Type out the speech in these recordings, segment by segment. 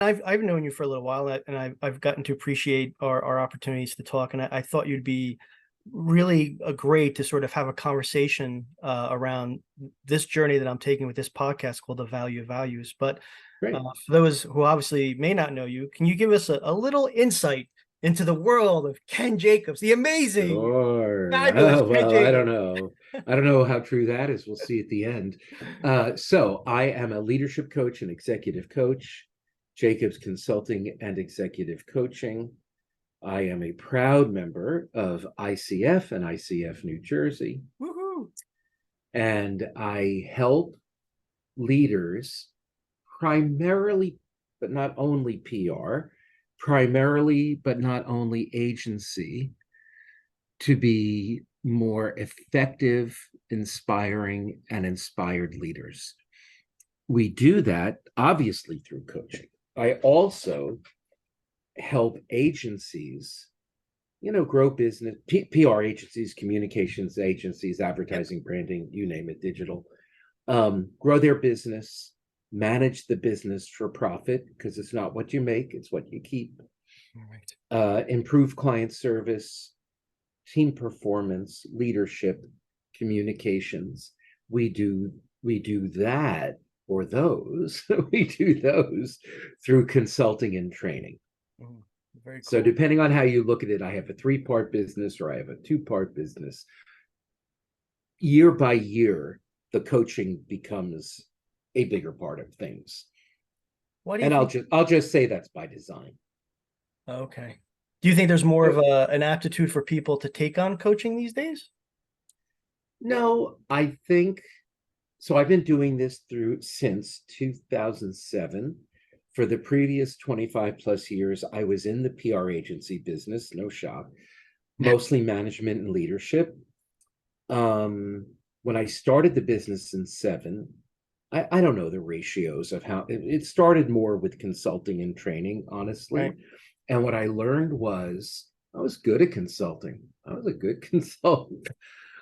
I've known you for a little while, and I've gotten to appreciate our opportunities to talk, and I thought you'd be really great to sort of have a conversation around this journey that I'm taking with this podcast called The Value of Values. But Great. for those who obviously may not know you, can you give us a little insight into the world of Ken Jacobs, the amazing, Sure. fabulous Oh, Ken well, I don't Jacobs? know. I don't know how true that is. We'll see at the end. So I am a leadership coach and executive coach, Jacobs Consulting and Executive Coaching. I am a proud member of ICF and ICF New Jersey, Woohoo! and I help leaders primarily, but not only PR, primarily, but not only agency, to be more effective, inspiring, and inspired leaders. We do that obviously through coaching. I also help agencies, grow business, PR agencies, communications agencies, Yep. advertising, branding, you name it, digital, grow their business, manage the business for profit, because it's not what you make, it's what you keep, All right. improve client service, team performance, leadership, communications. We do that, or those we do those through consulting and training. Mhm. Very So cool. depending on how you look at it, I have a three-part business or I have a two-part business. Year by year, the coaching becomes a bigger part of things. Why do you And I'll think? just I'll just say that's by design. Okay. Do you think there's more of So, an aptitude for people to take on coaching these days? no, I think so. I've been doing this through since 2007. For the previous 25 plus years, I was in the PR agency business, no shock, mostly management and leadership. Um, when I started the business in seven, I don't know the ratios of how it started more with consulting and training, honestly. Right. And what I learned was I was good at consulting. I was a good consultant.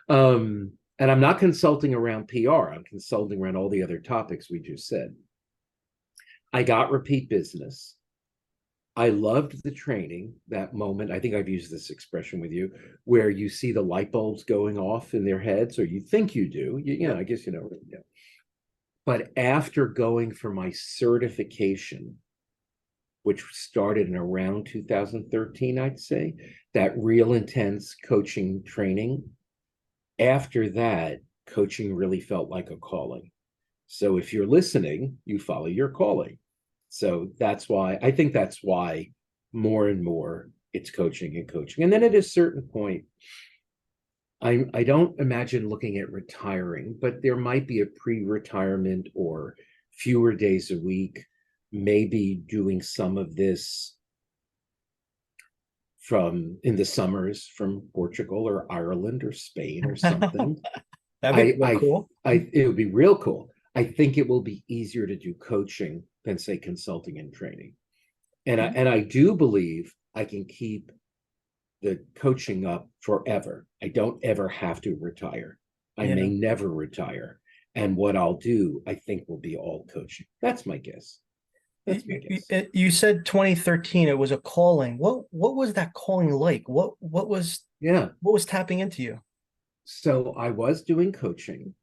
And I'm not consulting around PR, I'm consulting around all the other topics we just said. I got repeat business. I loved the training, that moment. I think I've used this expression with you, where you see the light bulbs going off in their heads, or you think you do. Yep. I guess you know. Yeah. But after going for my certification, which started in around 2013, I'd say, that real intense coaching training, after that, coaching really felt like a calling. So if you're listening, you follow your calling. So I think that's why more and more it's coaching and coaching. And then at a certain point, I don't imagine looking at retiring, but there might be a pre-retirement or fewer days a week, maybe doing some of this from in the summers from Portugal or Ireland or Spain or something. That'd be I real I cool. it would be real cool. I think it will be easier to do coaching than say consulting and training. And I do believe I can keep the coaching up forever. I don't ever have to retire. I may Yeah. never retire. And what I'll do, I think, will be all coaching. That's my guess. That's my guess. You said 2013 it was a calling. What was that calling like? Yeah. What was tapping into you? So I was doing coaching.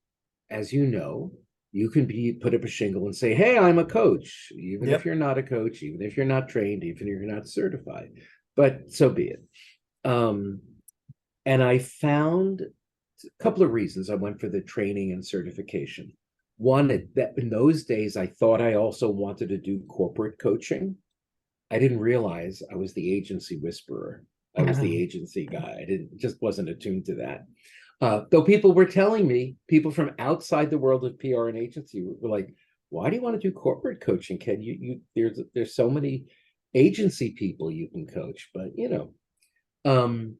As you know, you can be put up a shingle and say, "Hey, I'm a coach," even if Yep. you're not a coach, even if you're not trained, even if you're not certified. But so be it. Um, and I found a couple of reasons I went for the training and certification. One, that in those days, I thought I also wanted to do corporate coaching. I didn't realize I was the agency whisperer. I was the agency guy. I didn't just wasn't attuned to that. Though people were telling me, people from outside the world of PR and agency were like, "Why do you want to do corporate coaching, Ken? There's so many agency people you can coach." But um,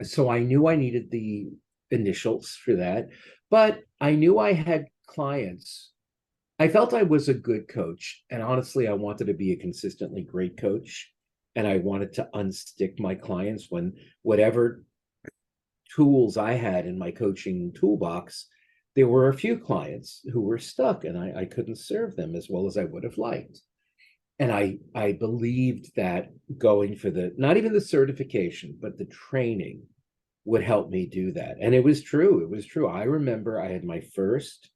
so I knew I needed the initials for that, but I knew I had clients. I felt I was a good coach, and honestly, I wanted to be a consistently great coach, and I wanted to unstick my clients when whatever tools I had in my coaching toolbox, there were a few clients who were stuck, and I couldn't serve them as well as I would have liked. And I believed that going for the, not even the certification, but the training would help me do that. And it was true. It was true. I remember I had my first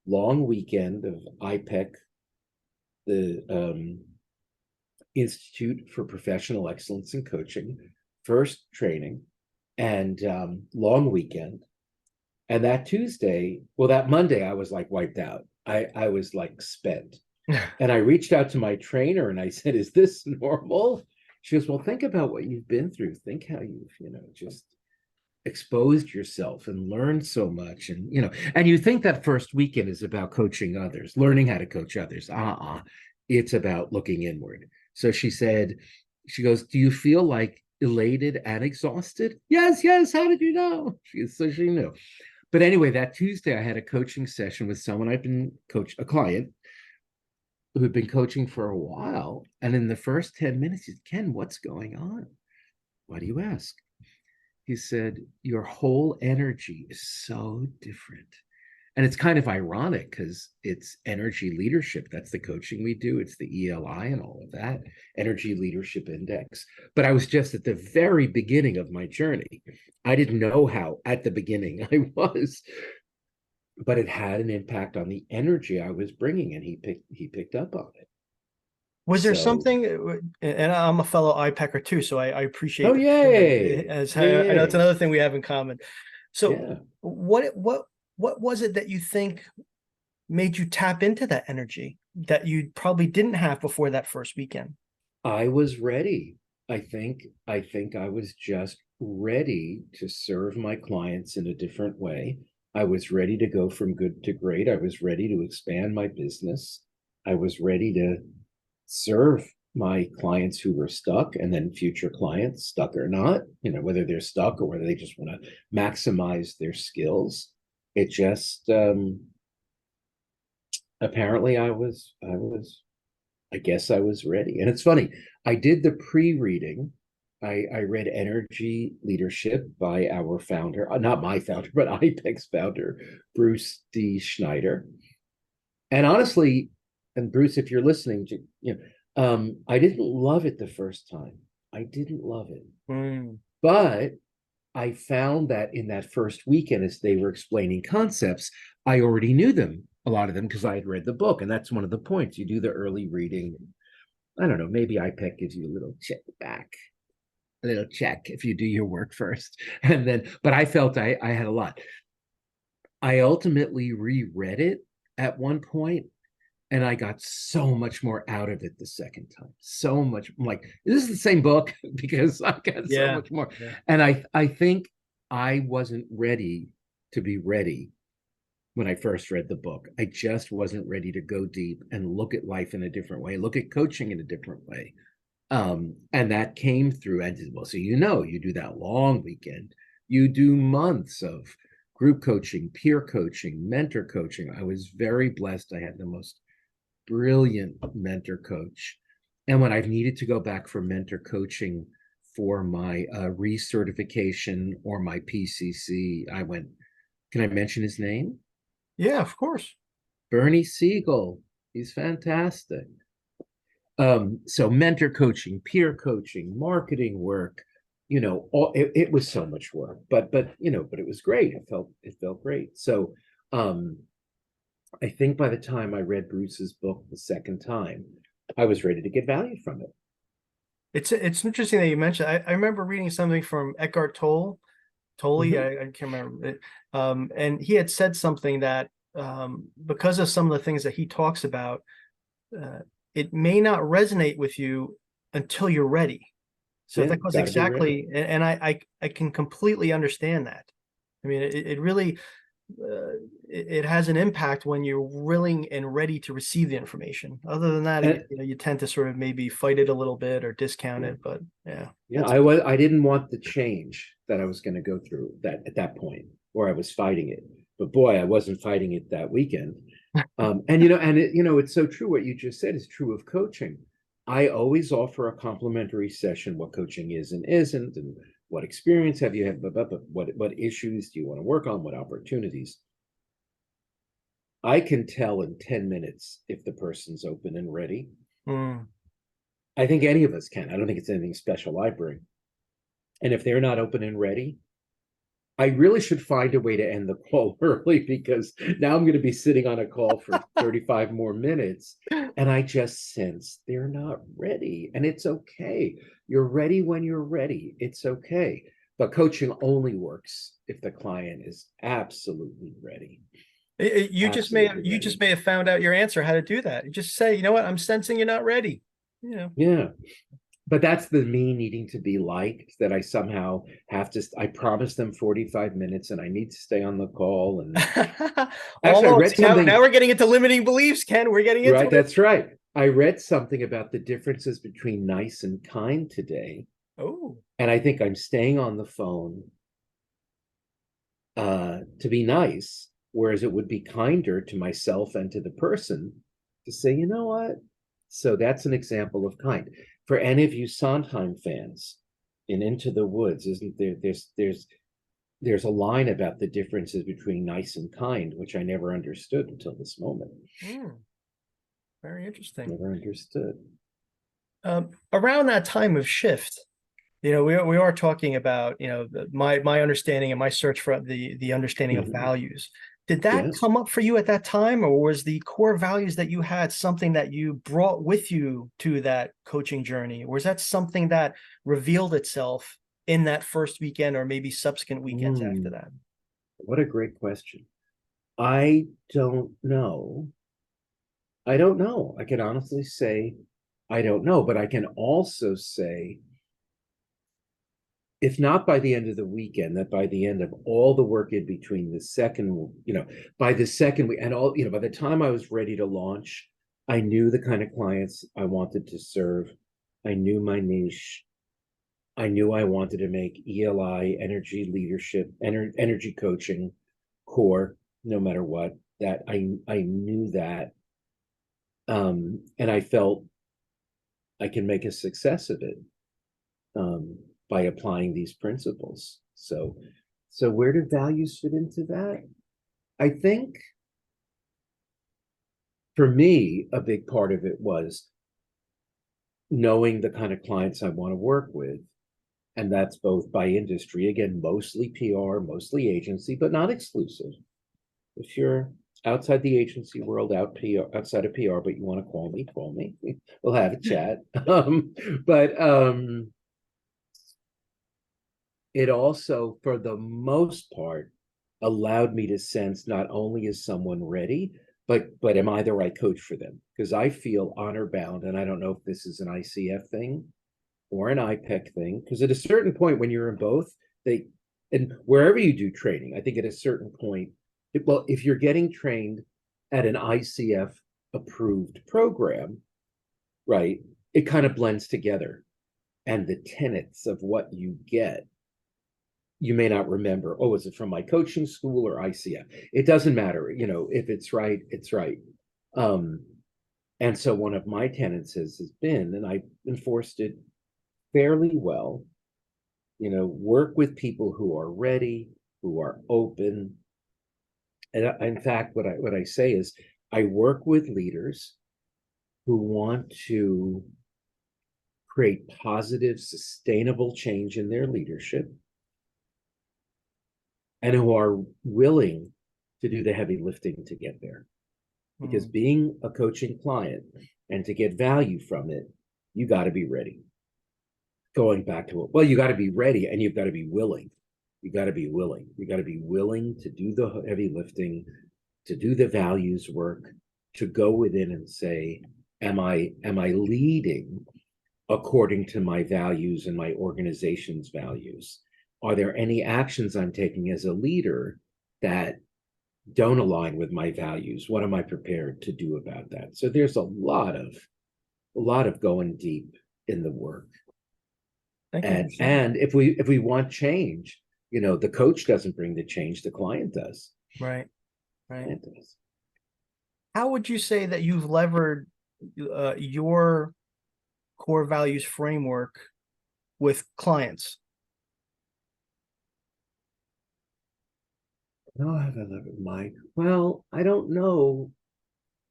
long weekend of IPEC, the Institute for Professional Excellence in Coaching, first training, and long weekend. And that Tuesday, well, that Monday, I was like wiped out. I was like spent. And I reached out to my trainer and I said, "Is this normal?" She goes, "Well, think about what you've been through. Think how you've, just exposed yourself and learned so much." And you think that first weekend is about coaching others, learning how to coach others. It's about looking inward. So she goes, "Do you feel like elated and exhausted?" "Yes, yes. How did you know?" So she knew. But anyway, that Tuesday I had a coaching session with someone a client who'd been coaching for a while. And in the first 10 minutes, he said, "Ken, what's going on?" "Why do you ask?" He said, "Your whole energy is so different." And it's kind of ironic because it's energy leadership. That's the coaching we do. It's the ELI and all of that, Energy Leadership Index. But I was just at the very beginning of my journey. I didn't know how at the beginning I was, but it had an impact on the energy I was bringing, and he picked up on it. Was there So, something, and I'm a fellow IPECer too, so I oh, appreciate the sharing, yay. as I know it's Yay. another thing we have in common. So Yeah. what was it that you think made you tap into that energy that you probably didn't have before that first weekend? I was ready. I think I was just ready to serve my clients in a different way. I was ready to go from good to great. I was ready to expand my business. I was ready to serve my clients who were stuck, and then future clients, stuck or not, whether they're stuck or whether they just want to maximize their skills. It just apparently I guess I was ready. And it's funny, I did the pre-reading. I read Energy Leadership by our founder, not my founder, but IPEC's founder, Bruce D. Schneider. And honestly, and Bruce, if you're listening to, I didn't love it the first time. I didn't love it. Mm. But I found that in that first weekend, as they were explaining concepts, I already knew them, a lot of them, because I had read the book. And that's one of the points. You do the early reading. I don't know, maybe IPEC gives you a little check back, a little check if you do your work first. And then, but I felt I had a lot. I ultimately reread it at one point, and I got so much more out of it the second time. So much. I'm like, this is the same book because I got so Yeah. much more. Yeah. And I think I wasn't ready to be ready when I first read the book. I just wasn't ready to go deep and look at life in a different way, look at coaching in a different way. And that came through. And well, so you do that long weekend, you do months of group coaching, peer coaching, mentor coaching. I was very blessed. I had the most brilliant mentor coach. And when I've needed to go back for mentor coaching for my recertification or my PCC, I went, can I mention his name? Yeah, of course. Bernie Siegel. He's fantastic. So mentor coaching, peer coaching, marketing work, it was so much work, but it was great. It felt great. So I think by the time I read Bruce's book the second time, I was ready to get value from it. It's interesting that you mentioned. I remember reading something from Eckhart Tolle. Mhm. I can't remember it. And he had said something that because of some of the things that he talks about, uh, it may not resonate with you until you're ready. So Yeah, that was got to be ready. exactly, and I can completely understand that. I mean, it really it has an impact when you're willing and ready to receive the information. Other than that, And you tend to sort of maybe fight it a little bit or discount yeah, it. But yeah, yeah, that's I didn't want the change that I was going to go through that at that point where I was fighting it. But boy, I wasn't fighting it that weekend. It's so true. What you just said is true of coaching. I always offer a complimentary session, what coaching is and isn't, and what experience have you had, but what issues do you want to work on, what opportunities. I can tell in 10 minutes if the person's open and ready. mm. I think any of us can. I don't think it's anything special I bring. And if they're not open and ready, I really should find a way to end the call early, because now I'm going to be sitting on a call for 35 more minutes. And I just sense they're not ready. And it's okay. You're ready when you're ready. It's okay. But coaching only works if the client is absolutely ready. Absolutely You just ready. may have found out your answer how to do that. You just say, you know what, I'm sensing you're not ready. You know. Yeah. But that's the me needing to be liked, that I somehow have to, I promise them 45 minutes and I need to stay on the call. And actually, I Oh, read see, now something, we're getting into limiting beliefs, Ken. We're getting into right? it. That's right. I read something about the differences between nice and kind today. Oh. And I think I'm staying on the phone to be nice, whereas it would be kinder to myself and to the person to say, you know what? So that's an example of kind. For any of you Sondheim fans, in Into the Woods, isn't there? There's a line about the differences between nice and kind, which I never understood until this moment. Very interesting. Never understood. Around that time of shift, we are talking about, my understanding and my search for the understanding of Mhm. values. Did that Yes. come up for you at that time, or was the core values that you had something that you brought with you to that coaching journey? Or was that something that revealed itself in that first weekend or maybe subsequent weekends after Mm, that? what a great question. I don't know. I don't know. I can honestly say I don't know, but I can also say, if not by the end of the weekend, that by the end of all the work in between the second, by the second week and all, by the time I was ready to launch, I knew the kind of clients I wanted to serve. I knew my niche. I knew I wanted to make ELI, energy leadership, energy coaching core, no matter what. That I knew that. And I felt I can make a success of it, by applying these principles. So where do values fit into that? I think for me, a big part of it was knowing the kind of clients I want to work with. And that's both by industry, again, mostly PR, mostly agency, but not exclusive. If you're outside the agency world, outside of PR, but you want to call me. We'll have a chat. But it also, for the most part, allowed me to sense not only is someone ready, but am I the right coach for them? Because I feel honor bound, and I don't know if this is an ICF thing or an IPEC thing. Because at a certain point, when you're in both, they and wherever you do training, I think at a certain point, well, if you're getting trained at an ICF approved program, right, it kind of blends together, and the tenets of what you get you may not remember, oh, is it from my coaching school or ICF? It doesn't matter, if it's right, it's right. Um, and so one of my tenets has been, and I enforced it fairly well, work with people who are ready, who are open. And in fact, what I say is I work with leaders who want to create positive, sustainable change in their leadership and who are willing to do the heavy lifting to get there. Because Mm, being a coaching client and to get value from it, you got to be ready. Going back to it, well, you got to be ready and you've got to be willing. You got to be willing. You got to be willing to do the heavy lifting, to do the values work, to go within and say, am I leading according to my values and my organization's values? Are there any actions I'm taking as a leader that don't align with my values? What am I prepared to do about that? So there's a lot of going deep in the work. thank you for sharing. And if we want change, the coach doesn't bring the change, the client does. Right, right. Client does. How would you say that you've levered your core values framework with clients? Oh, I have a love it, Mike. Well, I don't know.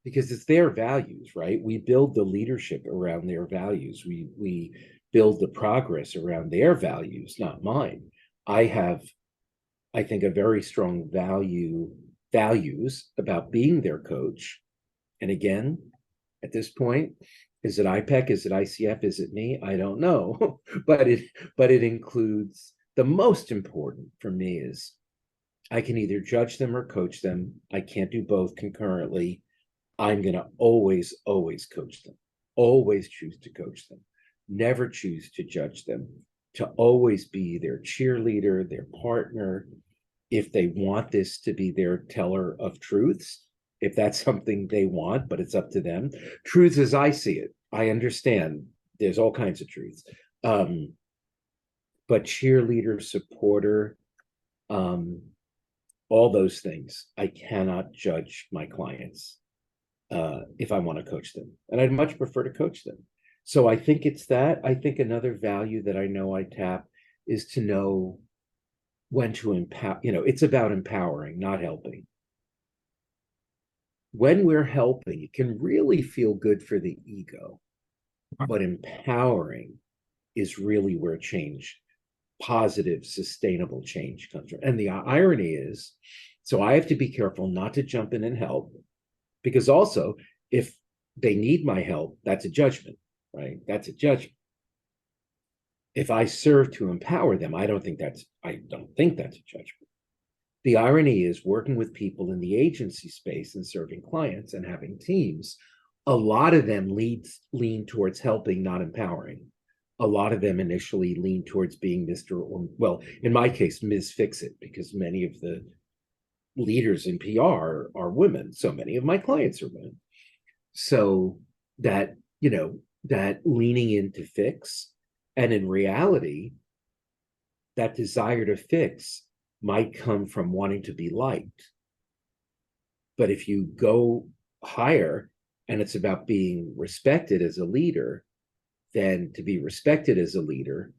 because it's their values, right? We build the leadership around their values. We build the progress around their values, not mine. I have, I think, a very strong values about being their coach. And again, at this point, is it IPEC? Is it ICF? Is it me? I don't know. but it includes, the most important for me is I can either judge them or coach them. I can't do both concurrently. I'm going to always coach them, always choose to coach them, never choose to judge them, to always be their cheerleader, their partner. If they want this to be their teller of truths, if that's something they want, but it's up to them. Truths as I see it, I understand there's all kinds of truths. But cheerleader, supporter, all those things, I cannot judge my clients if I want to coach them. And I'd much prefer to coach them. So I think it's that. I think another value that I know I tap is to know when to empower. It's about empowering, not helping. When we're helping, it can really feel good for the ego, but empowering is really where change, positive, sustainable change comes from. And the irony is, so I have to be careful not to jump in and help, because also, if they need my help, that's a judgment, right? That's a judgment. If I serve to empower them, I don't think that's a judgment. The irony is, working with people in the agency space and serving clients and having teams, a lot of them lean towards helping, not empowering. A lot of them initially lean towards being Mr. or, well, in my case, Ms. Fix-It, because many of the leaders in PR are women. So many of my clients are women. So that, that leaning into fix, and in reality, that desire to fix might come from wanting to be liked. But if you go higher and it's about being respected as a leader, then to be respected as a leader,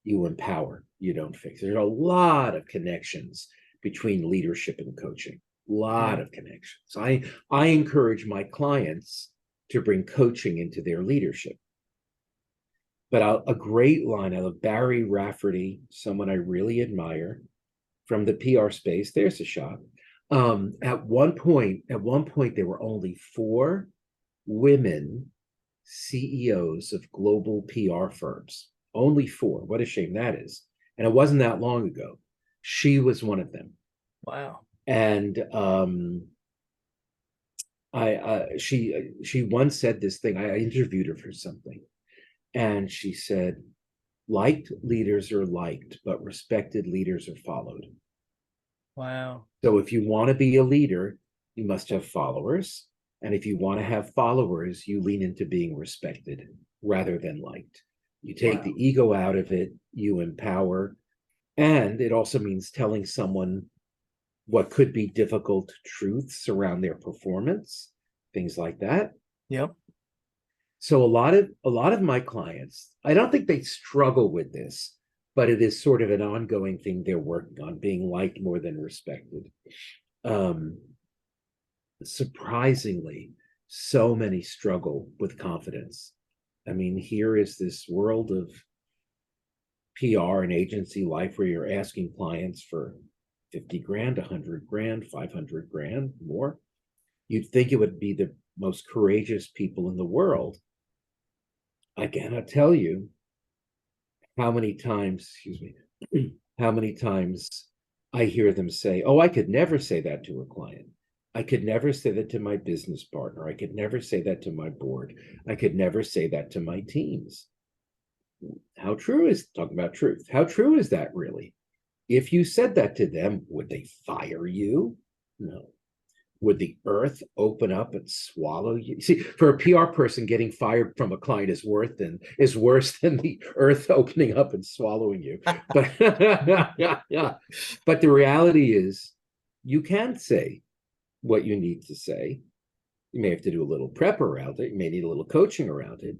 you empower, you don't fix. There's a lot of connections between leadership and coaching, a lot of connections. I encourage my clients to bring coaching into their leadership. But a great line out of Barry Rafferty, someone I really admire from the PR space, there's a shot. At one point, there were only 4 women CEOs of global PR firms. Only 4. What a shame that is. And it wasn't that long ago. She was one of them. Wow. And she once said this thing. I interviewed her for something, and she said, liked leaders are liked, but respected leaders are followed. Wow. So if you want to be a leader, you must have followers. And if you want to have followers, you lean into being respected rather than liked. You take the ego out of it, you empower. And it also means telling someone what could be difficult truths around their performance, things like that. Yep. So a lot of my clients, I don't think they struggle with this, but it is sort of an ongoing thing they're working on, being liked more than respected. Surprisingly, so many struggle with confidence. I mean, here is this world of PR and agency life where you're asking clients for 50 grand, 100 grand, 500 grand, more. You'd think it would be the most courageous people in the world. I cannot tell you how many times, how many times I hear them say, oh, I could never say that to a client. I could never say that to my business partner. I could never say that to my board. I could never say that to my teams. How true is, talking about truth, how true is that really? If you said that to them, would they fire you? No. Would the earth open up and swallow you? See, for a PR person, getting fired from a client is worse than the earth opening up and swallowing you. But yeah. But the reality is, you can say what you need to say. You may have to do a little prep around it. You may need a little coaching around it.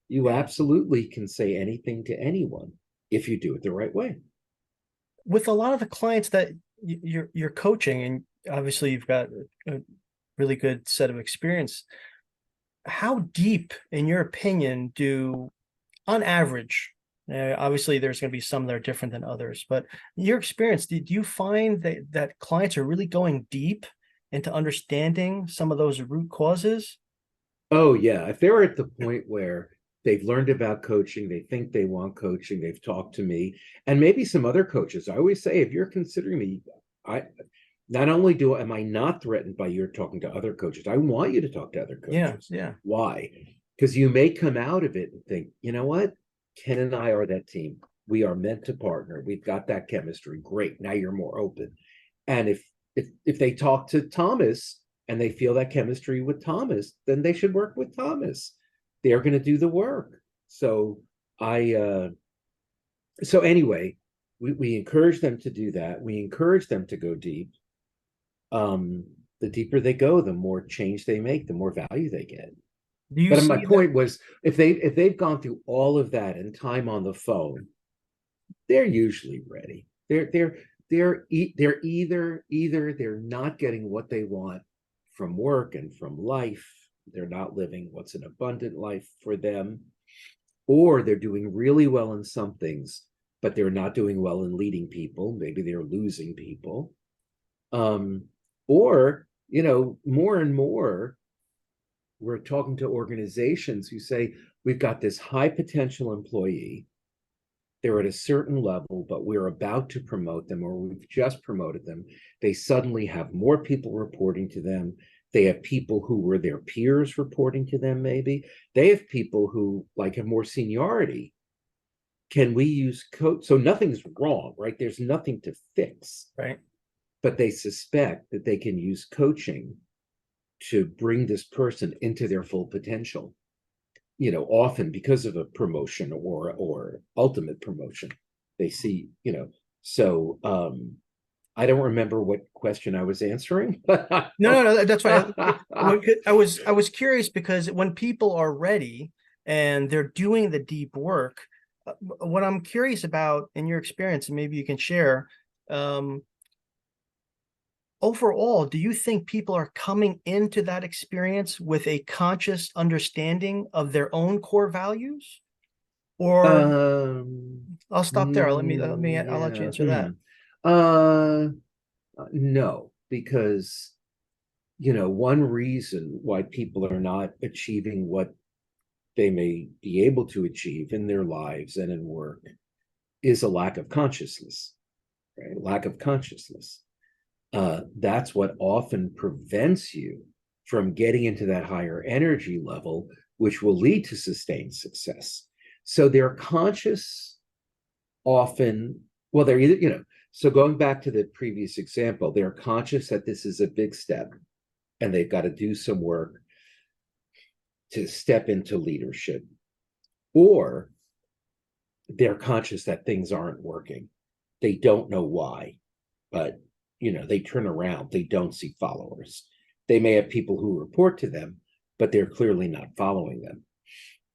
You absolutely can say anything to anyone if you do it the right way. With a lot of the clients that you're coaching, and obviously you've got really good set of experience. How deep, in your opinion, on average, obviously there's going to be some that are different than others, but in your experience, did you find that clients are really going deep into understanding some of those root causes? Oh, yeah. If they're at the point where they've learned about coaching, they think they want coaching, they've talked to me, and maybe some other coaches. I always say, if you're considering me, I not only am I not threatened by your talking to other coaches, I want you to talk to other Yeah, coaches. yeah, Why? Because you may come out of it and think, you know what? Ken and I are that team. We are meant to partner. We've got that chemistry. Great. Now you're more open. And if they talk to Thomas and they feel that chemistry with Thomas, then they should work with Thomas. They're going to do the work. So I so anyway, we encourage them to do that. We encourage them to go deep. um the deeper they go, the more change they make, the more value they get. do you But my see that? point was, if they've gone through all of that and time on the phone, they're usually ready. They're either they're not getting what they want from work and from life, they're not living what's an abundant life for them, or they're doing really well in some things, but they're not doing well in leading people. Maybe they're losing people. um or more and more, we're talking to organizations who say, we've got this high potential employee, they're at a certain level, but we're about to promote them, or we've just promoted them. They suddenly have more people reporting to them. They have people who were their peers reporting to them, maybe. They have people who like have more seniority. Can we use code? So nothing's wrong, right? There's nothing to fix, Right. but they suspect that they can use coaching to bring this person into their full potential, often because of a promotion or ultimate promotion. They see, so I don't remember what question I was answering. No, that's right. I was curious because when people are ready and they're doing the deep work, what I'm curious about in your experience, and maybe you can share, um, overall, do you think people are coming into that experience with a conscious understanding of their own core values? Or I'll stop there. I'll let you Yeah. answer that. Uh, no, because one reason why people are not achieving what they may be able to achieve in their lives and in work is a lack of consciousness, right? Lack of consciousness. That's what often prevents you from getting into that higher energy level, which will lead to sustained success. So they're conscious often, well, they're either, so going back to the previous example, they're conscious that this is a big step and they've got to do some work to step into leadership, or they're conscious that things aren't working. They don't know why, but they turn around, they don't see followers. They may have people who report to them, but they're clearly not following them.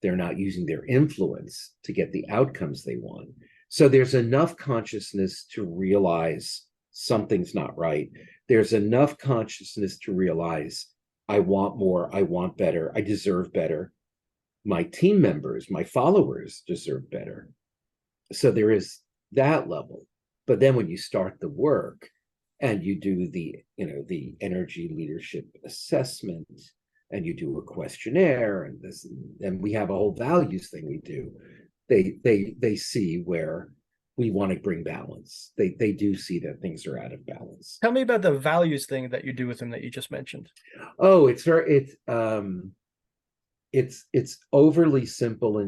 They're not using their influence to get the outcomes they want. So there's enough consciousness to realize something's not right. There's enough consciousness to realize, I want more, I want better, I deserve better. My team members, my followers deserve better. So there is that level. But then when you start the work and you do the energy leadership assessment, and you do a questionnaire, and we have a whole values thing we do, they see where we want to bring balance. They do see that things are out of balance. Tell me about the values thing that you do with them that you just mentioned. Oh, it's overly simple,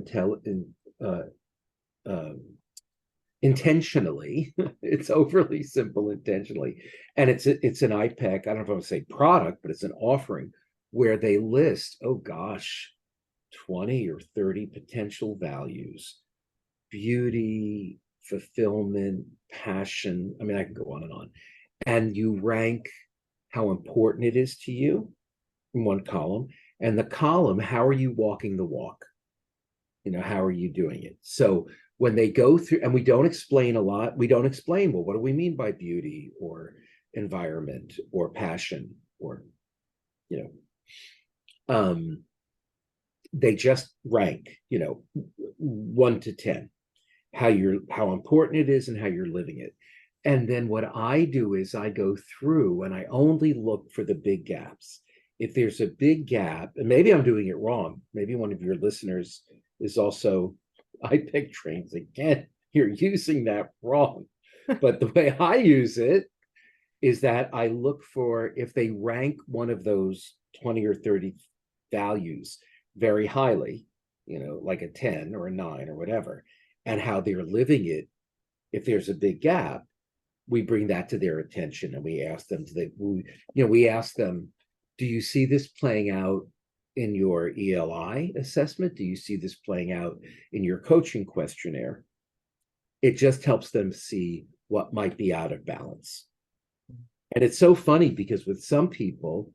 intentionally. It's overly simple intentionally, and it's an IPEC. I don't know if I would say product, but it's an offering where they list, oh gosh, 20 or 30 potential values: beauty, fulfillment, passion. I mean, I can go on, and you rank how important it is to you in one column, and the column, how are you walking the walk? How are you doing it? So when they go through, and we don't explain a lot, we don't explain, well, what do we mean by beauty or environment or passion or you know, they just rank, 1 to 10, how important it is and how you're living it. And then what I do is I go through and I only look for the big gaps. If there's a big gap, and maybe I'm doing it wrong, maybe one of your listeners is also, I pick trains again, you're using that wrong. But the way I use it is that I look for if they rank one of those 20 or 30 values very highly, like a 10 or a 9 or whatever, and how they're living it. If there's a big gap, we bring that to their attention and we ask them we ask them, do you see this playing out in your ELI assessment? Do you see this playing out in your coaching questionnaire? It just helps them see what might be out of balance. And it's so funny because with some people,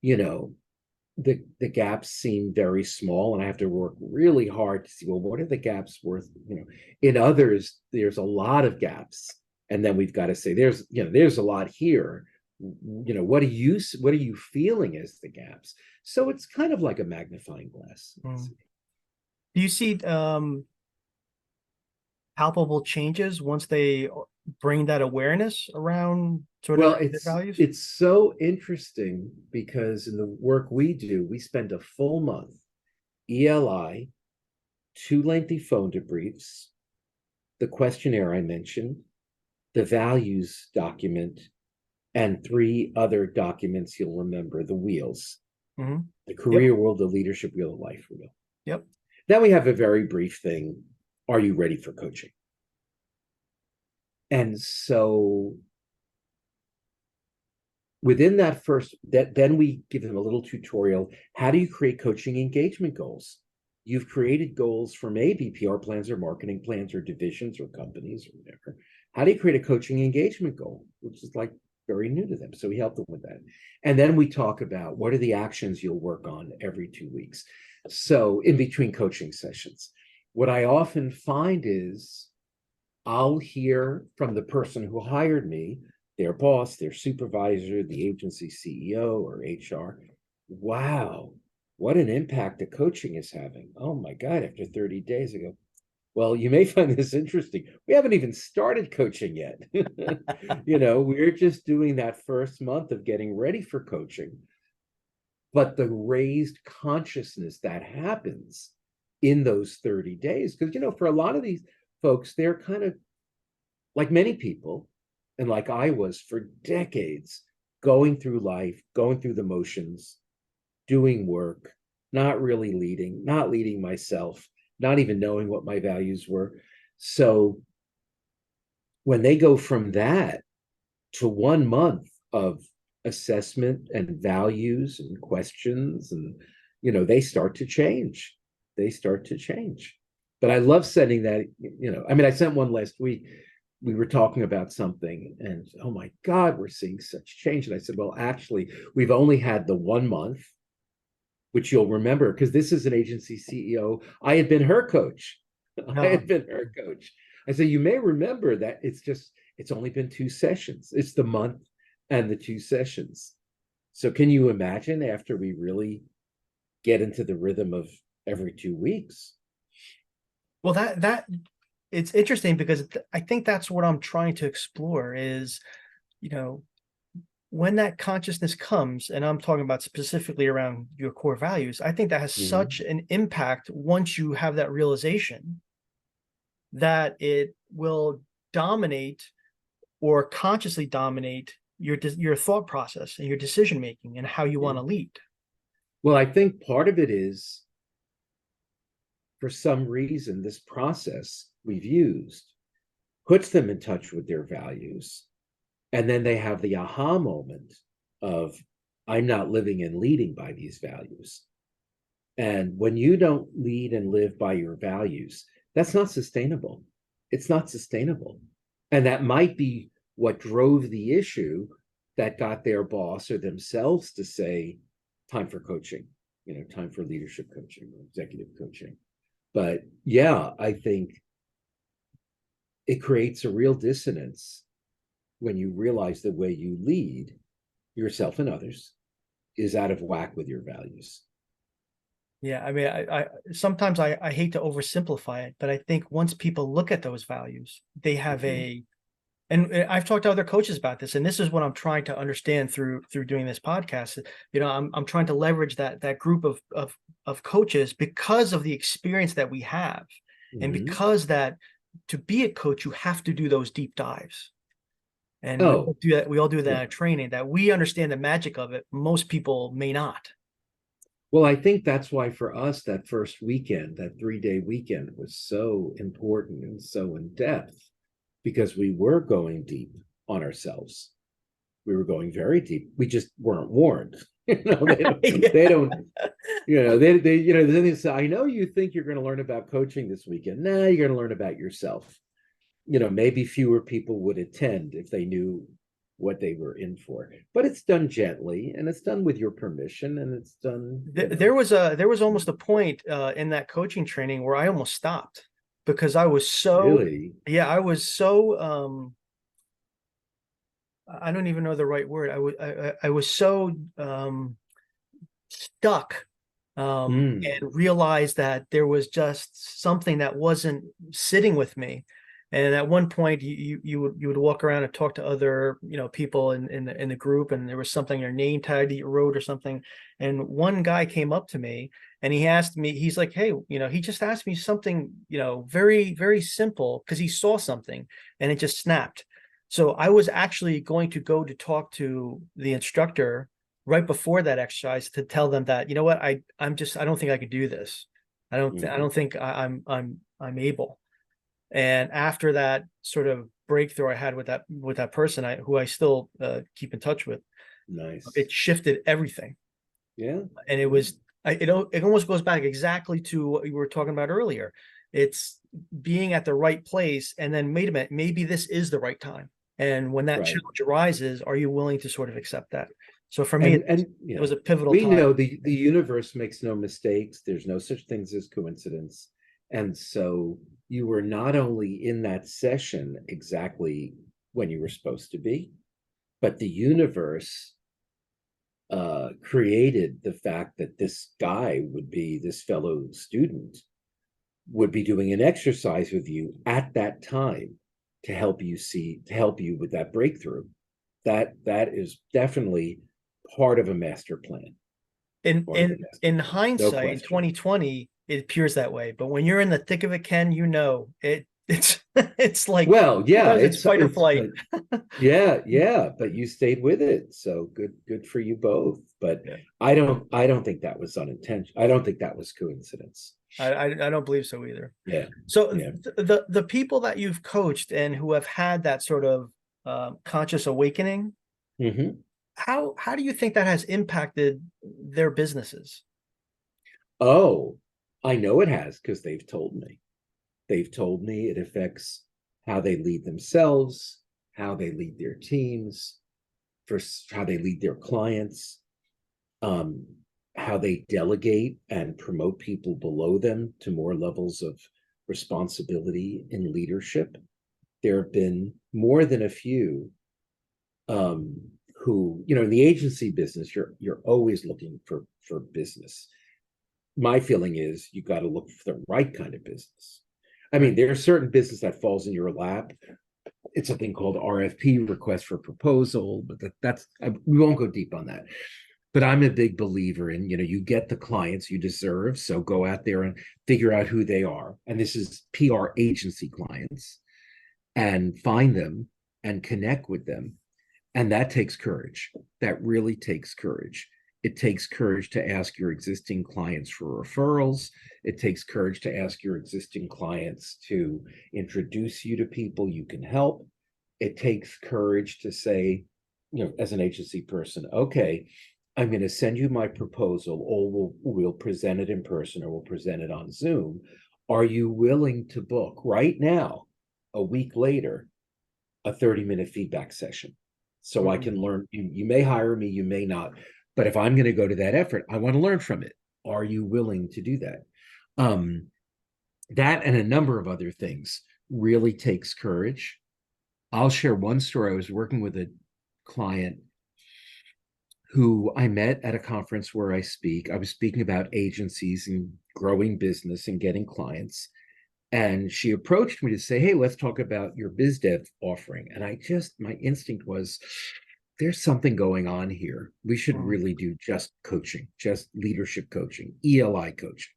the gaps seem very small, and I have to work really hard to see, well, what are the gaps worth? In others, there's a lot of gaps, and then we've got to say, there's a lot here. What are you feeling as the gaps? So it's kind of like a magnifying glass. Do you see palpable changes once they bring that awareness around sort of their values? It's so interesting because in the work we do, we spend a full month, ELI, 2 lengthy phone debriefs, the questionnaire I mentioned, the values document, and 3 other documents you'll remember, the wheels, the career wheel, the leadership wheel, the life wheel. Yep. Then we have a very brief thing. Are you ready for coaching? And so within that then we give them a little tutorial. How do you create coaching engagement goals? You've created goals for maybe PR plans or marketing plans or divisions or companies or whatever. How do you create a coaching engagement goal, which is like very new to them? So we help them with that. And then we talk about what are the actions you'll work on every 2 weeks. So in between coaching sessions, what I often find is I'll hear from the person who hired me, their boss, their supervisor, the agency CEO or HR. Wow, what an impact the coaching is having. Oh my God, after 30 days ago. Well, you may find this interesting. We haven't even started coaching yet. We're just doing that first month of getting ready for coaching. But the raised consciousness that happens in those 30 days, because, for a lot of these folks, they're kind of like many people, and like I was for decades, going through life, going through the motions, doing work, not really leading, not leading myself, not even knowing what my values were. So when they go from that to 1 month of assessment and values and questions, and they start to change. But I love sending that. I sent one last week. We were talking about something and, oh my God, we're seeing such change. And I said, well, actually, we've only had the 1 month, which you'll remember, because this is an agency CEO. I had been her coach. I said, you may remember that it's only been 2 sessions. It's the month and the 2 sessions. So can you imagine after we really get into the rhythm of every 2 weeks? Well, that it's interesting because I think that's what I'm trying to explore is, when that consciousness comes, and I'm talking about specifically around your core values, I think that has such an impact once you have that realization that it will dominate or consciously dominate your thought process and your decision making and how you want to lead. Well, I think part of it is, for some reason, this process we've used puts them in touch with their values. And then they have the aha moment of, I'm not living and leading by these values. And when you don't lead and live by your values, that's not sustainable. It's not sustainable. And that might be what drove the issue that got their boss or themselves to say, time for coaching, time for leadership coaching or executive coaching. But yeah, I think it creates a real dissonance when you realize the way you lead yourself and others, is out of whack with your values. Yeah, I mean, I sometimes I hate to oversimplify it, but I think once people look at those values, they have Mhm. and I've talked to other coaches about this, and this is what I'm trying to understand through doing this podcast. You know, I'm trying to leverage that group of coaches because of the experience that we have, and Mhm. because that to be a coach, you have to do those deep dives. And we Oh, all do that. We all do yeah. that in training. That we understand the magic of it. Most people may not. Well, I think that's why for us, that first weekend, that 3-day weekend was so important and so in depth because we were going deep on ourselves. We were going very deep. We just weren't warned. They Yeah. don't, they say, I know you think you're going to learn about coaching this weekend. Nah, you're going to learn about yourself. Maybe fewer people would attend if they knew what they were in for. But it's done gently and it's done with your permission and it's done, There was almost a point in that coaching training where I almost stopped because I was so really. yeah, I was so I don't even know the right word. I was so stuck Mm, and realized that there was just something that wasn't sitting with me. And at one point, you would walk around and talk to other people in the group, and there was something your name tag that you wrote or something. And one guy came up to me and he asked me, he's like, "Hey, he just asked me something, very very simple because he saw something and it just snapped." So I was actually going to go to talk to the instructor right before that exercise to tell them that, you know what, I don't think I could do this. I mhm. don't think I'm able. And after that sort of breakthrough I had with that person who I still keep in touch with, Nice. it shifted everything. Yeah. And it Yeah. was it almost goes back exactly to what we were talking about earlier. It's being at the right place and then wait a minute, maybe this is the right time. And when that Right. challenge arises, are you willing to sort of accept that? So for me, And it was a yeah, pivotal we time. know the universe makes no mistakes. There's no such things as coincidence. And so you were not only in that session exactly when you were supposed to be, but the universe created the fact that this fellow student would be doing an exercise with you at that time to help you with that breakthrough. That is definitely part of a master plan. in Part of a in master in plan, no hindsight, in question. 2020, it appears that way. But when you're in the thick of it, Ken, it's it's like Well, yeah, sometimes it's fight or it's flight. yeah, yeah, but you stayed with it, so good for you both. But Yeah. I don't think that was unintentional. I don't think that was coincidence. I don't believe so either. Yeah, So yeah. the people that you've coached and who have had that sort of conscious awakening, Hmm. how do you think that has impacted their businesses? Oh, I know it has because they've told me. They've told me it affects how they lead themselves, how they lead their teams, for how they lead their clients, um, how they delegate and promote people below them to more levels of responsibility in leadership. There have been more than a few um, who, in the agency business, you're always looking for business. My feeling is you got to look for the right kind of business. I mean, Right. there's certain business that falls in your lap. It's a thing called RFP, request for proposal, but we won't go deep on that. But I'm a big believer in, you get the clients you deserve, so go out there and figure out who they are. And this is PR agency clients, and find them and connect with them. And that takes courage. That really takes courage. It takes courage to ask your existing clients for referrals. It takes courage to ask your existing clients to introduce you to people you can help. It takes courage to say, as an agency person, okay, I'm going to send you my proposal, or we'll present it in person or we'll present it on Zoom. Are you willing to book right now, a week later, a 30-minute feedback session? So I Mm. can learn. You may hire me, you may not. But if I'm going to go to that effort, I want to learn from it. Are you willing to do that? Um, that and a number of other things really takes courage. I'll share one story. I was working with a client who I met at a conference where I speak. I was speaking about agencies and growing business and getting clients. And she approached me to say, hey, let's talk about your biz dev offering. And my instinct was, there's something going on here. We should Mm. really do just coaching, just leadership coaching, ELI coaching.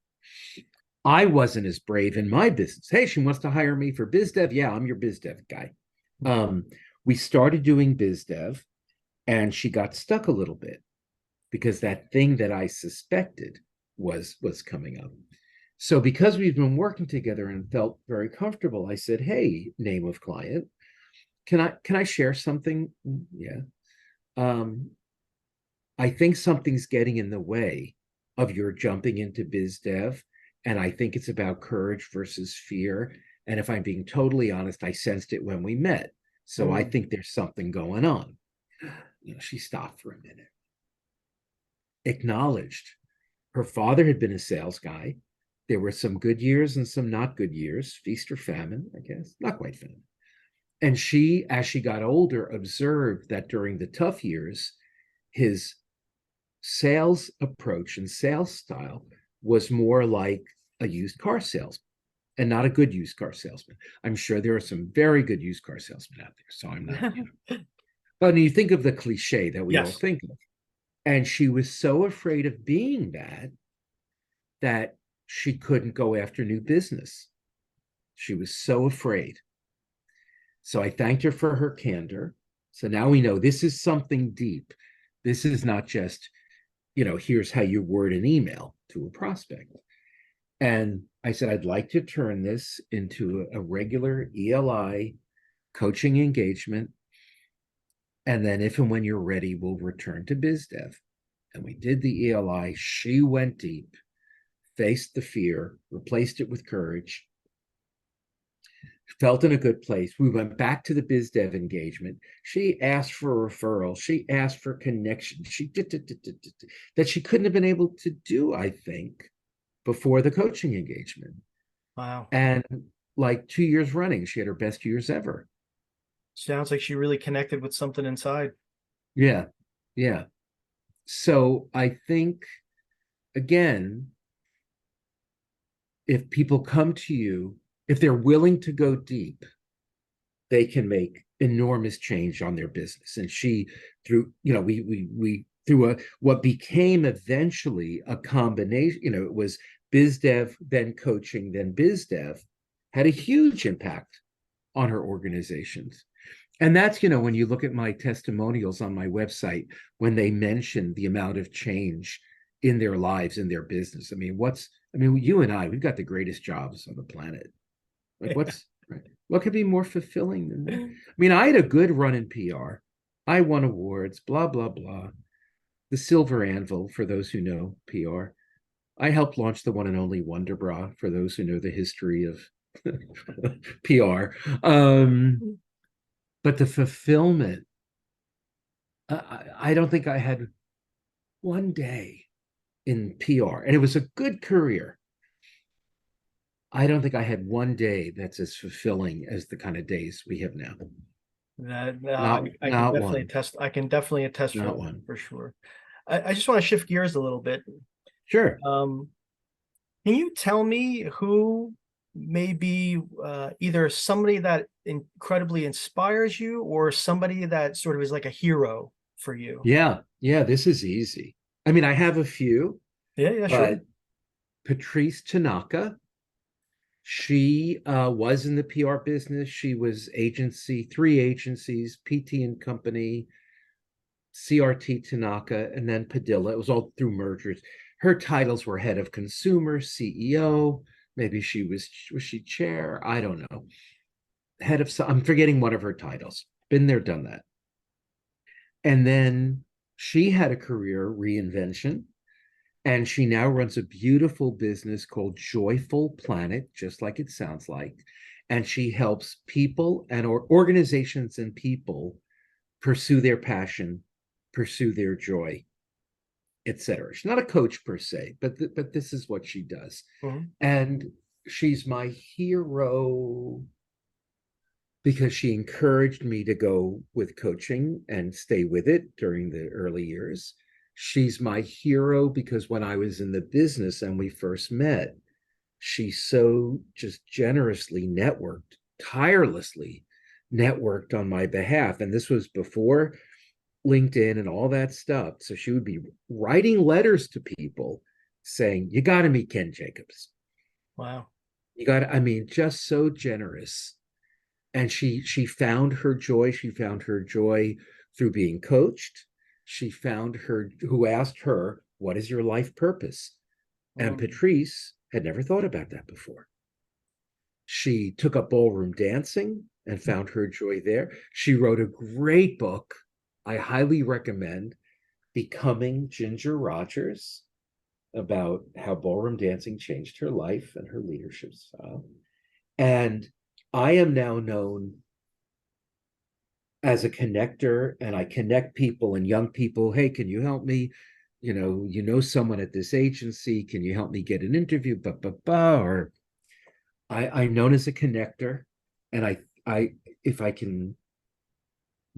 I wasn't as brave in my business. Hey, she wants to hire me for biz dev. Yeah, I'm your biz dev guy. We started doing biz dev, and she got stuck a little bit because that thing that I suspected was coming up. So because we've been working together and felt very comfortable, I said, hey, name of client, can I share something? Yeah. I think something's getting in the way of your jumping into biz dev. And I think it's about courage versus fear. And if I'm being totally honest, I sensed it when we met. So I think there's something going on. She stopped for a minute, acknowledged her father had been a sales guy. There were some good years and some not good years, feast or famine, I guess, not quite famine. And she, as she got older, observed that during the tough years, his sales approach and sales style was more like a used car salesman and not a good used car salesman. I'm sure there are some very good used car salesmen out there. So I'm not, but you think of the cliche that we all Yes. think of. And she was so afraid of being that she couldn't go after new business. She was so afraid. So I thanked her for her candor. So now we know this is something deep. This is not just, here's how you word an email to a prospect. And I said, I'd like to turn this into a regular ELI coaching engagement. And then if and when you're ready, we'll return to biz dev. And we did the ELI. She went deep, faced the fear, replaced it with courage, felt in a good place. We went back to the biz dev engagement. She asked for a referral. She asked for connection. She did that she couldn't have been able to do, I think, before the coaching engagement. Wow. And like 2 years running, she had her best years ever. Sounds like she really connected with something inside. Yeah. Yeah. So I think, again, if people come to you, if they're willing to go deep, they can make enormous change on their business. And she, through, we through what became eventually a combination, it was biz dev, then coaching, then biz dev, had a huge impact on her organizations. And that's, when you look at my testimonials on my website, when they mention the amount of change in their lives, in their business. You and we've got the greatest jobs on the planet. Like what could be more fulfilling than that? I had a good run in PR. I won awards, blah, blah, blah. The Silver Anvil, for those who know PR. I helped launch the one and only Wonder Bra, for those who know the history of PR. But the fulfillment, I don't think I had one day in PR, and it was a good career. I don't think I had one day that's as fulfilling as the kind of days we have now. I can definitely attest. I can definitely attest for that, for sure. I just want to shift gears a little bit. Sure. Can you tell me who may be either somebody that incredibly inspires you or somebody that sort of is like a hero for you? Yeah. This is easy. I have a few. Yeah, sure. Patrice Tanaka. She was in the PR business. She was three agencies, PT and Company, CRT Tanaka, and then Padilla. It was all through mergers. Her titles were head of consumer, CEO. Maybe was she chair? I don't know. Head of, I'm forgetting one of her titles. Been there, done that. And then she had a career reinvention. And she now runs a beautiful business called Joyful Planet, just like it sounds like. And she helps people and organizations and people pursue their passion, pursue their joy, etc. She's not a coach per se, but this is what she does. Mm-hmm. And she's my hero because she encouraged me to go with coaching and stay with it during the early years. She's my hero because when I was in the business and we first met, she so just generously networked, tirelessly networked on my behalf. And this was before LinkedIn and all that stuff. So she would be writing letters to people saying, "You got to meet Ken Jacobs. Wow. You got to," I mean, just so generous. And she found her joy. She found her joy through being coached. She found her who asked her, "What is your life purpose?" And Mm. Patrice had never thought about that before. She took up ballroom dancing and found her joy there. She wrote a great book I highly recommend, Becoming Ginger Rogers, about how ballroom dancing changed her life and her leadership style. And I am now known as a connector, and I connect people and young people. Hey, can you help me? You know someone at this agency. Can you help me get an interview? Or I'm known as a connector, and I if I can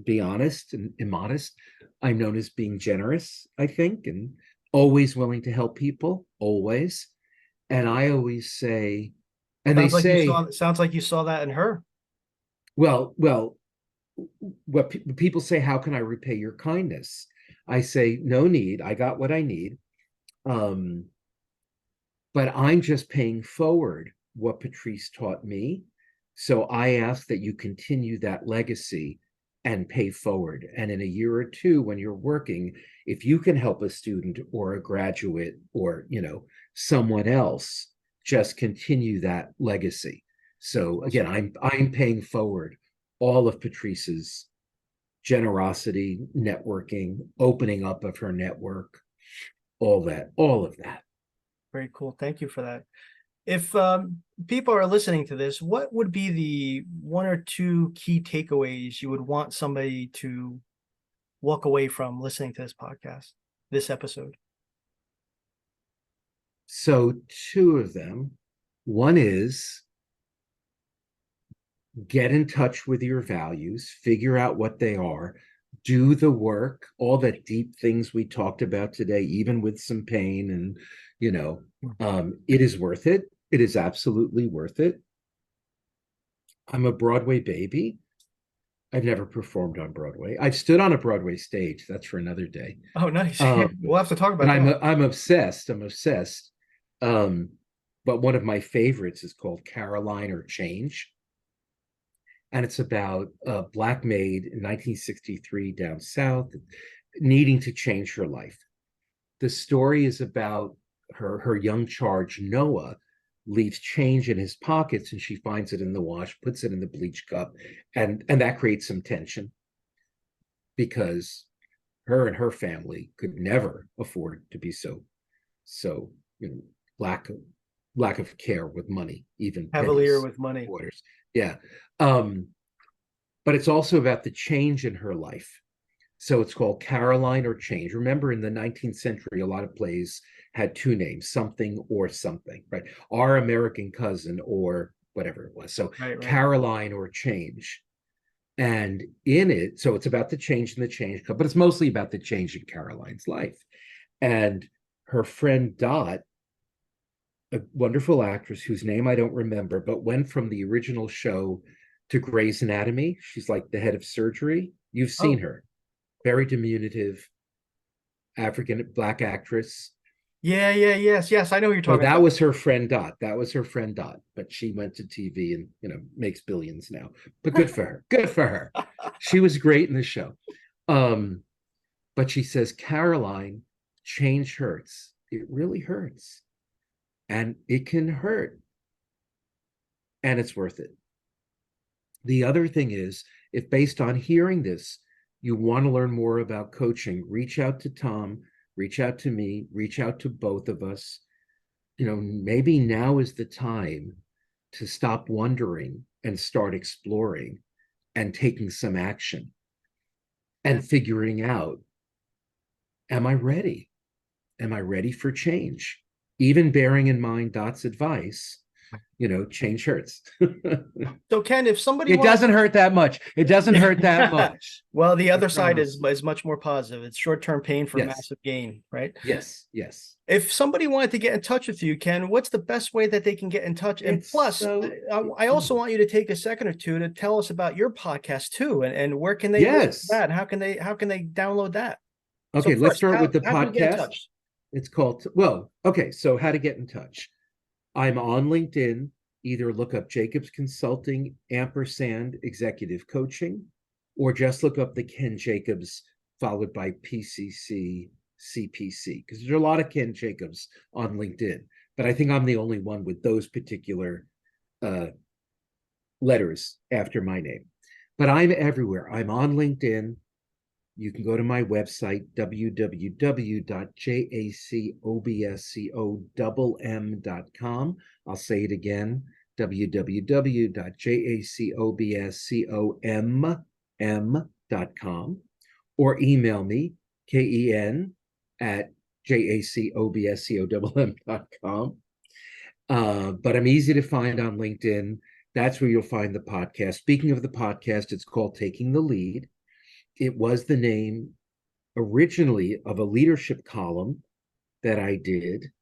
be honest and immodest, I'm known as being generous, I think, and always willing to help people, always. And I always say, and they say, Sounds like you saw that in her. well, what people say, how can I repay your kindness? I say, no need. I got what I need. Um, but I'm just paying forward what Patrice taught me. So I ask that you continue that legacy and pay forward. And in a year or two, when you're working, if you can help a student or a graduate or, someone else, just continue that legacy. So again, I'm paying forward all of Patrice's generosity, networking, opening up of her network, all of that. Very cool. Thank you for that. If people are listening to this, what would be the one or two key takeaways you would want somebody to walk away from listening to this podcast, this episode? So, two of them. One is get in touch with your values, figure out what they are, do the work, all the deep things we talked about today, even with some pain. And, it is worth it. It is absolutely worth it. I'm a Broadway baby. I've never performed on Broadway. I've stood on a Broadway stage. That's for another day. Oh, nice. Um, We'll have to talk but about that. I'm obsessed. I'm obsessed. Um, but one of my favorites is called Caroline or Change, and it's about a Black maid in 1963 down south needing to change her life. The story is about her young charge Noah leaves change in his pockets, and she finds it in the wash, puts it in the bleach cup, and that creates some tension because her and her family could never afford to be so lack of care with money, even Cavalier pennies, with money. quarters. Yeah. But it's also about the change in her life. So it's called Caroline or Change. Remember, in the 19th century, a lot of plays had two names, something or something, right? Our American Cousin or whatever it was. So Right. Caroline or Change. And in it, so it's about the change in the change cup, but it's mostly about the change in Caroline's life. And her friend Dot, a wonderful actress whose name I don't remember, but went from the original show to Grey's Anatomy. She's like the head of surgery. You've seen Oh, her. Very diminutive African Black actress. yes. I know who you're So talking that about. was her friend Dot. That was her friend Dot. But she went to TV and makes billions now. But good for her. Good for her. She was great in the show. Um, but she says, Caroline, change hurts. It really hurts. And it can hurt. And it's worth it. The other thing is, if based on hearing this, you want to learn more about coaching, reach out to Tom, reach out to me, reach out to both of us. Maybe now is the time to stop wondering and start exploring and taking some action and figuring out, am I ready? Am I ready for change? Even bearing in mind Dot's advice, change hurts. So Ken, if somebody It wants, doesn't hurt that much. It doesn't hurt that much. well, the I other side promise. is much more positive. It's short-term pain for Yes, massive gain, right? yes, yes. If somebody wanted to get in touch with you, Ken, what's the best way that they can get in touch? And It's plus, so I also want you to take a second or two to tell us about your podcast too, and where can they listen to yes. that? How can they download that? So Okay, let's first, start with the how can we get in podcast. touch? It's called, okay, so how to get in touch. I'm on LinkedIn. Either look up Jacobs Consulting ampersand executive coaching, or just look up the Ken Jacobs followed by PCC CPC, because there's a lot of Ken Jacobs on LinkedIn, but I think I'm the only one with those particular letters after my name. But I'm everywhere. I'm on LinkedIn. You can go to my website, www.jacobscom.com. I'll say it again, www.jacobscom.com, or email me, ken@jacobscom.com. But I'm easy to find on LinkedIn. That's where you'll find the podcast. Speaking of the podcast, it's called Taking the Lead. It was the name originally of a leadership column that I did,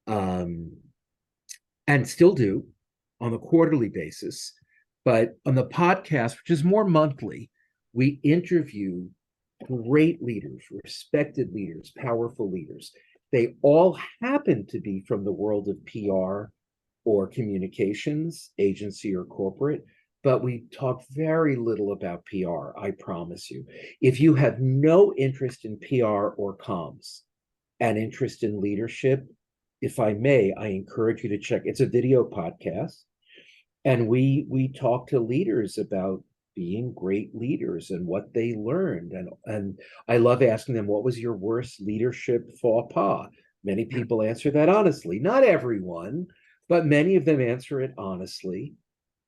and still do on a quarterly basis. But on the podcast, which is more monthly, we interview great leaders, respected leaders, powerful leaders. They all happen to be from the world of PR or communications, agency or corporate, but we talk very little about PR, I promise you. If you have no interest in PR or comms and interest in leadership, if I may, I encourage you to check. It's a video podcast, and we talk to leaders about being great leaders and what they learned. And I love asking them, what was your worst leadership faux pas? Many people answer that honestly. Not everyone, but many of them answer it honestly.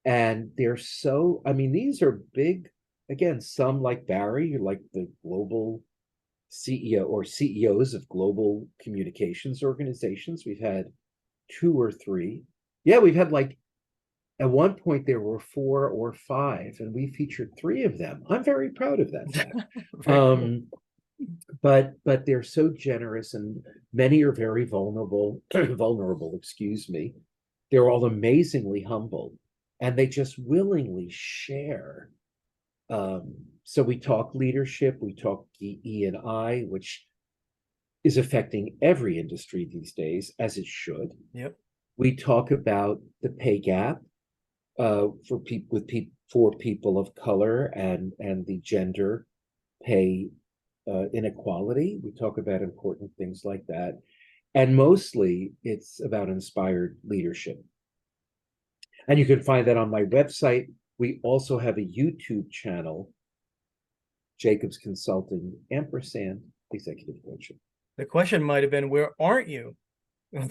And they're so, I mean, these are big, again, some like Barry, like the global CEO or CEOs of global communications organizations. We've had 2 or 3. Yeah, we've had like, at one point there were 4 or 5, and we featured 3 of them. I'm very proud of that fact. Cool. But they're so generous, and many are very vulnerable, excuse me. They're all amazingly humble, and they just willingly share. So we talk leadership, we talk E&I, which is affecting every industry these days, as it should. Yep. We talk about the pay gap for people of color, and the gender pay inequality. We talk about important things like that. And mostly it's about inspired leadership. And you can find that on my website. We also have a YouTube channel, Jacobs Consulting ampersand executive coaching. The question might have been, where aren't you? Well,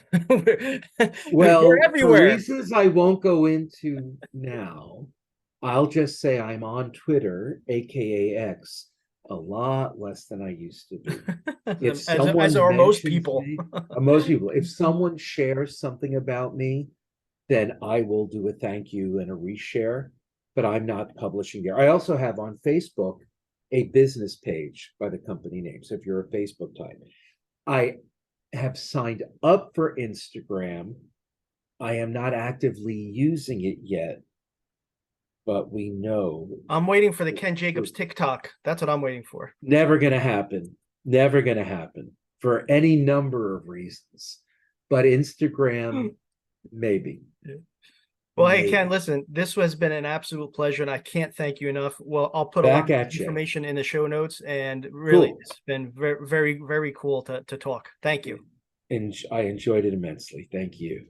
You're for everywhere. reasons I won't go into now, I'll just say I'm on Twitter, aka X, a lot less than I used to be. If someone as are most mentions people. me, most people, if someone shares something about me, then I will do a thank you and a reshare, but I'm not publishing there. I also have on Facebook a business page by the company name. So if you're a Facebook type, I have signed up for Instagram. I am not actively using it yet, but we know I'm waiting for the Ken Jacobs TikTok. That's what I'm waiting for. never going to happen. Never going to happen for any number of reasons. But Instagram, maybe. Yeah. Well, hey, Maybe. Ken, listen, this has been an absolute pleasure, and I can't thank you enough. Well, I'll put a Back lot of at you. information in the show notes, and really, Cool. it's been very, very, very cool to talk. Thank you. And I enjoyed it immensely. Thank you.